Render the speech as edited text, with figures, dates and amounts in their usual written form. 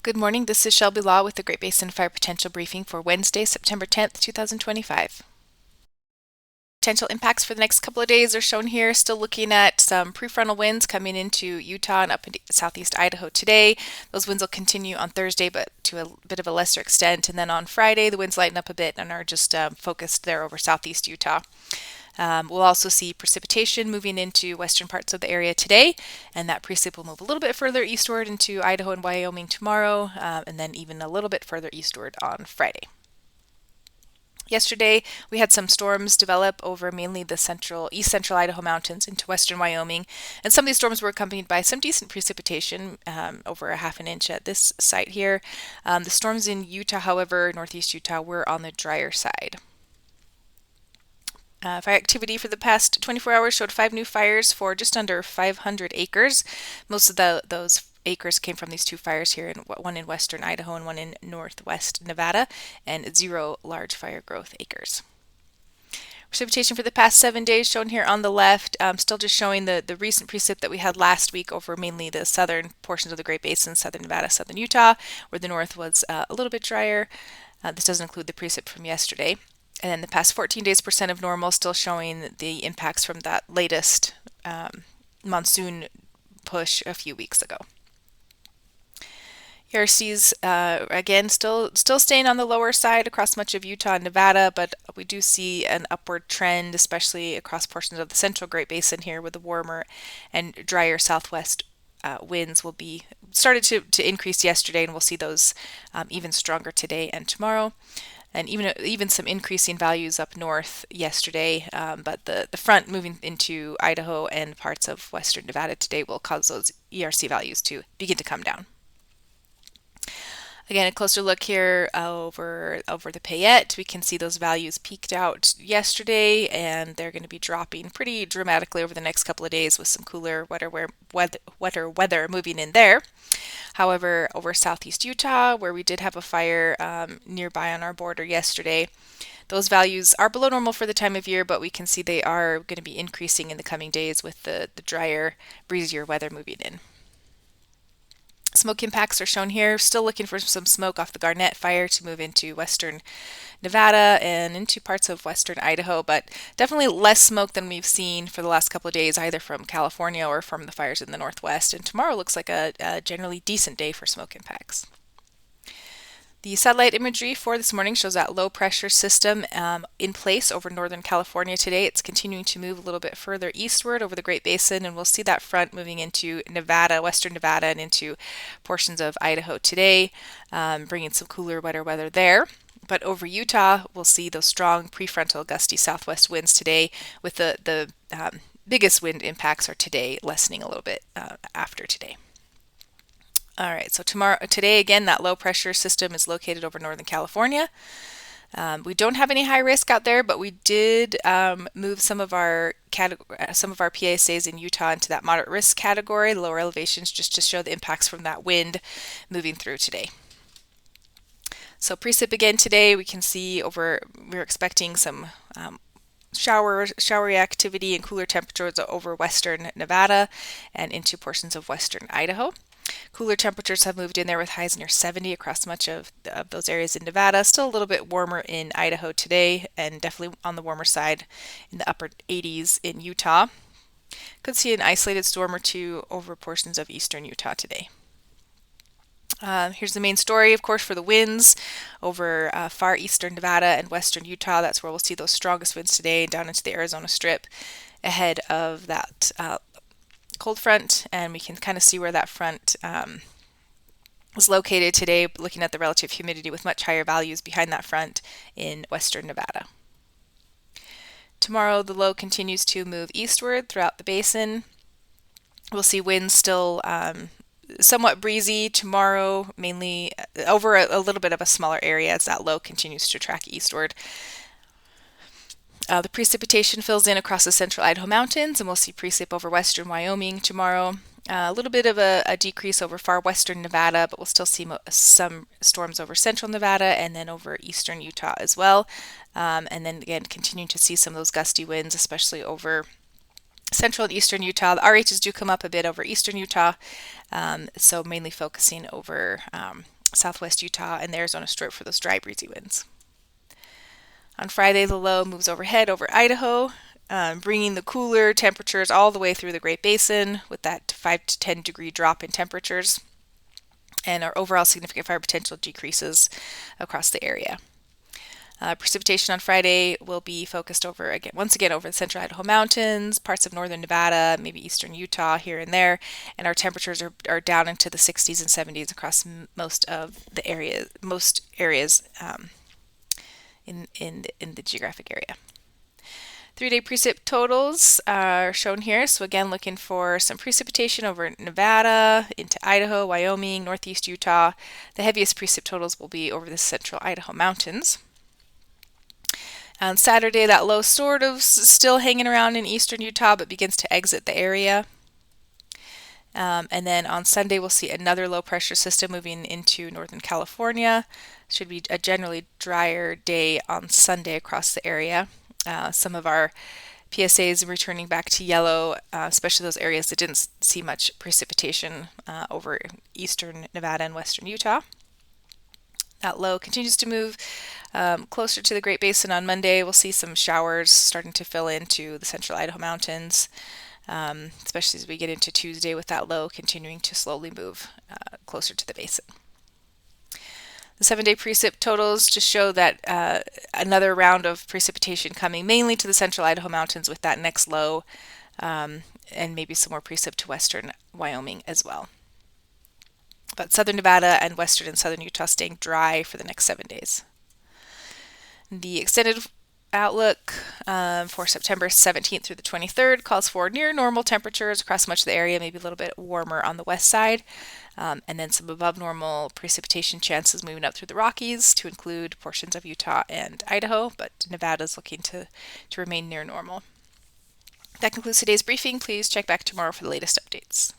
Good morning. This is Shelby Law with the Great Basin Fire Potential Briefing for Wednesday, September 10th, 2025. Potential impacts for the next couple of days are shown here. Still looking at some prefrontal winds coming into Utah and up into southeast Idaho today. Those winds will continue on Thursday, but to a bit of a lesser extent. And then on Friday, the winds lighten up a bit and are just focused there over southeast Utah. We'll also see precipitation moving into western parts of the area today, and that precip will move a little bit further eastward into Idaho and Wyoming tomorrow, and then even a little bit further eastward on Friday. Yesterday, we had some storms develop over mainly the east central Idaho mountains into western Wyoming, and some of these storms were accompanied by some decent precipitation, over a half an inch at this site here. The storms in Utah, however, northeast Utah, were on the drier side. Fire activity for the past 24 hours showed 5 new fires for just under 500 acres. Most of those acres came from these two fires here, one in western Idaho and one in northwest Nevada, and 0 large fire growth acres. Precipitation for the past 7 days shown here on the left, still just showing the recent precip that we had last week over mainly the southern portions of the Great Basin, southern Nevada, southern Utah, where the north was a little bit drier. This doesn't include the precip from yesterday. And then the past 14 days percent of normal, still showing the impacts from that latest monsoon push a few weeks ago. ERCs, again, still staying on the lower side across much of Utah and Nevada, but we do see an upward trend, especially across portions of the central Great Basin here, with the warmer and drier southwest winds will be started to increase yesterday, and we'll see those even stronger today and tomorrow. And even some increasing values up north yesterday, but the front moving into Idaho and parts of western Nevada today will cause those ERC values to begin to come down. Again, a closer look here over the Payette. We can see those values peaked out yesterday, and they're going to be dropping pretty dramatically over the next couple of days with some cooler, wetter weather moving in there. However, over southeast Utah, where we did have a fire nearby on our border yesterday, those values are below normal for the time of year, but we can see they are going to be increasing in the coming days with the drier, breezier weather moving in. Smoke impacts are shown here. Still looking for some smoke off the Garnett fire to move into western Nevada and into parts of western Idaho, but definitely less smoke than we've seen for the last couple of days, either from California or from the fires in the northwest. And tomorrow looks like a generally decent day for smoke impacts. The satellite imagery for this morning shows that low pressure system in place over northern California today. It's continuing to move a little bit further eastward over the Great Basin, and we'll see that front moving into Nevada, western Nevada, and into portions of Idaho today, bringing some cooler, wetter weather there. But over Utah, we'll see those strong prefrontal gusty southwest winds today, with the biggest wind impacts are today, lessening a little bit after today. All right, so today again, that low pressure system is located over Northern California. We don't have any high risk out there, but we did move some of our PSAs in Utah into that moderate risk category, the lower elevations, just to show the impacts from that wind moving through today. So precip again today, we can see we're expecting some showery activity and cooler temperatures over western Nevada and into portions of western Idaho. Cooler temperatures have moved in there with highs near 70 across much of those areas in Nevada. Still a little bit warmer in Idaho today, and definitely on the warmer side in the upper 80s in Utah. Could see an isolated storm or two over portions of eastern Utah today. Here's the main story, of course, for the winds over far eastern Nevada and western Utah. That's where we'll see those strongest winds today down into the Arizona Strip ahead of that cold front, and we can kind of see where that front was located today, looking at the relative humidity with much higher values behind that front in western Nevada. Tomorrow, the low continues to move eastward throughout the basin. We'll see winds still somewhat breezy tomorrow, mainly over a little bit of a smaller area as that low continues to track eastward. The precipitation fills in across the central Idaho mountains, and we'll see precip over western Wyoming tomorrow. A little bit of a decrease over far western Nevada, but we'll still see some storms over central Nevada and then over eastern Utah as well. And then again, continuing to see some of those gusty winds, especially over central and eastern Utah. The RHs do come up a bit over eastern Utah, so mainly focusing over southwest Utah and the Arizona Strip for those dry, breezy winds. On Friday, the low moves overhead over Idaho, bringing the cooler temperatures all the way through the Great Basin with that 5 to 10 degree drop in temperatures, and our overall significant fire potential decreases across the area. Precipitation on Friday will be focused once again over the central Idaho mountains, parts of northern Nevada, maybe eastern Utah here and there, and our temperatures are down into the 60s and 70s across most areas in the geographic area. 3-day precip totals are shown here. So again, looking for some precipitation over Nevada, into Idaho, Wyoming, northeast Utah. The heaviest precip totals will be over the central Idaho mountains. On Saturday, that low sort of still hanging around in eastern Utah, but begins to exit the area. And then on Sunday, we'll see another low pressure system moving into northern California. Should be a generally drier day on Sunday across the area. Some of our PSAs returning back to yellow, especially those areas that didn't see much precipitation over eastern Nevada and western Utah. That low continues to move closer to the Great Basin on Monday. We'll see some showers starting to fill into the central Idaho mountains, especially as we get into Tuesday with that low continuing to slowly move closer to the basin. The 7-day precip totals just show that another round of precipitation coming mainly to the central Idaho mountains with that next low, and maybe some more precip to western Wyoming as well. But southern Nevada and western and southern Utah staying dry for the next 7 days. The extended outlook for September 17th through the 23rd calls for near normal temperatures across much of the area, maybe a little bit warmer on the west side, and then some above normal precipitation chances moving up through the Rockies to include portions of Utah and Idaho, but Nevada is looking to remain near normal. That concludes today's briefing. Please check back tomorrow for the latest updates.